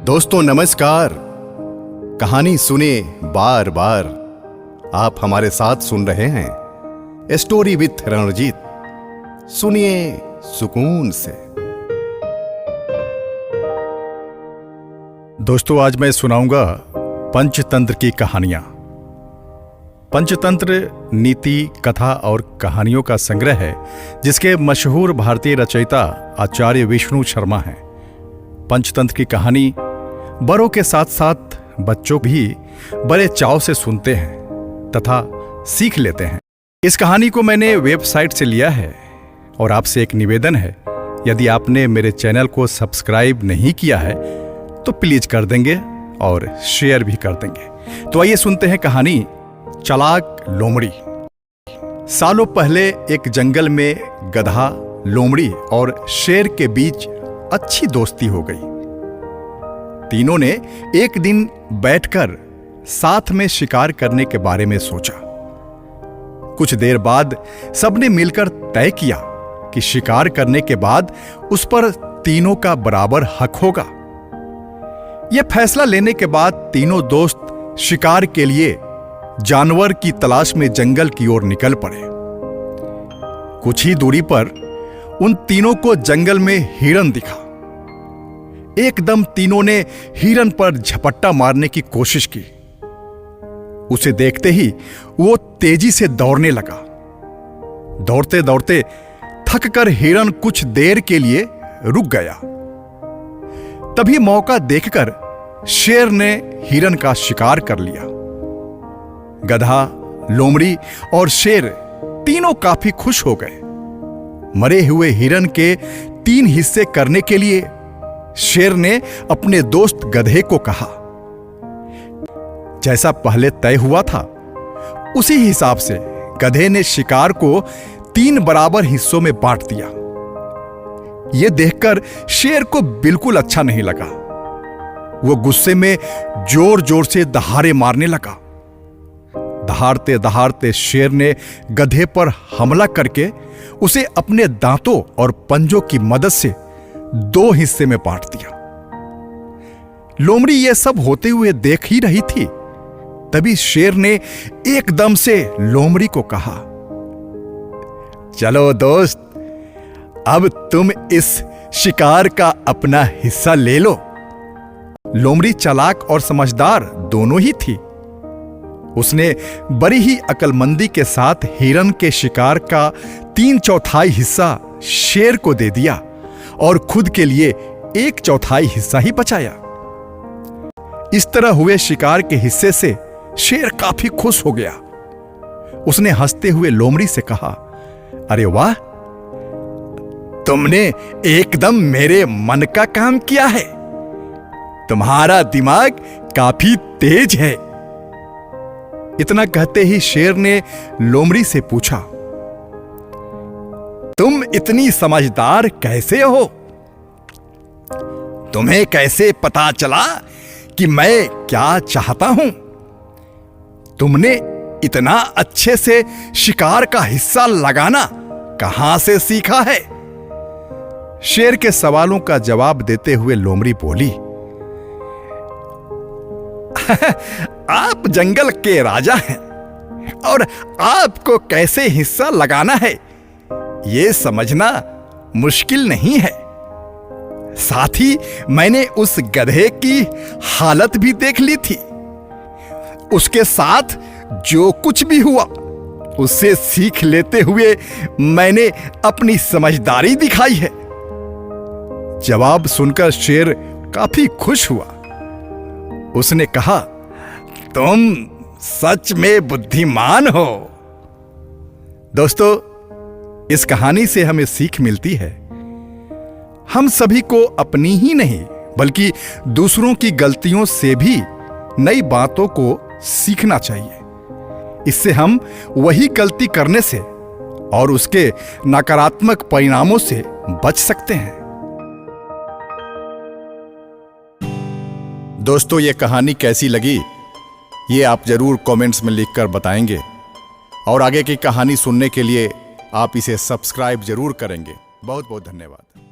दोस्तों नमस्कार। कहानी सुने बार बार। आप हमारे साथ सुन रहे हैं स्टोरी विथ रणजीत। सुनिए सुकून से। दोस्तों आज मैं सुनाऊंगा पंचतंत्र की कहानियां। पंचतंत्र नीति, कथा और कहानियों का संग्रह है जिसके मशहूर भारतीय रचयिता आचार्य विष्णु शर्मा हैं। पंचतंत्र की कहानी बड़ों के साथ साथ बच्चों भी बड़े चाव से सुनते हैं तथा सीख लेते हैं। इस कहानी को मैंने वेबसाइट से लिया है और आपसे एक निवेदन है, यदि आपने मेरे चैनल को सब्सक्राइब नहीं किया है तो प्लीज कर देंगे और शेयर भी कर देंगे। तो आइए सुनते हैं कहानी चालाक लोमड़ी। सालों पहले एक जंगल में गधा, लोमड़ी और शेर के बीच अच्छी दोस्ती हो गई। तीनों ने एक दिन बैठकर साथ में शिकार करने के बारे में सोचा। कुछ देर बाद सबने मिलकर तय किया कि शिकार करने के बाद उस पर तीनों का बराबर हक होगा। यह फैसला लेने के बाद तीनों दोस्त शिकार के लिए जानवर की तलाश में जंगल की ओर निकल पड़े। कुछ ही दूरी पर उन तीनों को जंगल में हिरन दिखा। एकदम तीनों ने हिरन पर झपट्टा मारने की कोशिश की। उसे देखते ही वो तेजी से दौड़ने लगा। दौड़ते दौड़ते थककर हिरन कुछ देर के लिए रुक गया। तभी मौका देखकर शेर ने हिरन का शिकार कर लिया। गधा, लोमड़ी और शेर तीनों काफी खुश हो गए। मरे हुए हिरन के 3 हिस्से करने के लिए शेर ने अपने दोस्त गधे को कहा। जैसा पहले तय हुआ था उसी हिसाब से गधे ने शिकार को 3 बराबर हिस्सों में बांट दिया। यह देखकर शेर को बिल्कुल अच्छा नहीं लगा। वो गुस्से में जोर जोर से दहाड़े मारने लगा। दहाड़ते दहाड़ते शेर ने गधे पर हमला करके उसे अपने दांतों और पंजों की मदद से 2 हिस्से में बांट दिया। लोमड़ी यह सब होते हुए देख ही रही थी। तभी शेर ने एकदम से लोमड़ी को कहा, चलो दोस्त, अब तुम इस शिकार का अपना हिस्सा ले लो। लोमड़ी चालाक और समझदार दोनों ही थी। उसने बड़ी ही अक्लमंदी के साथ हिरन के शिकार का 3/4 हिस्सा शेर को दे दिया और खुद के लिए 1/4 हिस्सा ही बचाया। इस तरह हुए शिकार के हिस्से से शेर काफी खुश हो गया। उसने हंसते हुए लोमड़ी से कहा, अरे वाह, तुमने एकदम मेरे मन का काम किया है। तुम्हारा दिमाग काफी तेज है। इतना कहते ही शेर ने लोमड़ी से पूछा, तुम इतनी समझदार कैसे हो? तुम्हें कैसे पता चला कि मैं क्या चाहता हूं? तुमने इतना अच्छे से शिकार का हिस्सा लगाना कहां से सीखा है? शेर के सवालों का जवाब देते हुए लोमड़ी बोली, आप जंगल के राजा हैं और आपको कैसे हिस्सा लगाना है यह समझना मुश्किल नहीं है। साथ ही मैंने उस गधे की हालत भी देख ली थी। उसके साथ जो कुछ भी हुआ उससे सीख लेते हुए मैंने अपनी समझदारी दिखाई है। जवाब सुनकर शेर काफी खुश हुआ। उसने कहा, तुम सच में बुद्धिमान हो। दोस्तों, इस कहानी से हमें सीख मिलती है। हम सभी को अपनी ही नहीं बल्कि दूसरों की गलतियों से भी नई बातों को सीखना चाहिए। इससे हम वही गलती करने से और उसके नकारात्मक परिणामों से बच सकते हैं। दोस्तों, ये कहानी कैसी लगी ये आप जरूर कमेंट्स में लिखकर बताएंगे और आगे की कहानी सुनने के लिए आप इसे सब्सक्राइब जरूर करेंगे। बहुत बहुत धन्यवाद।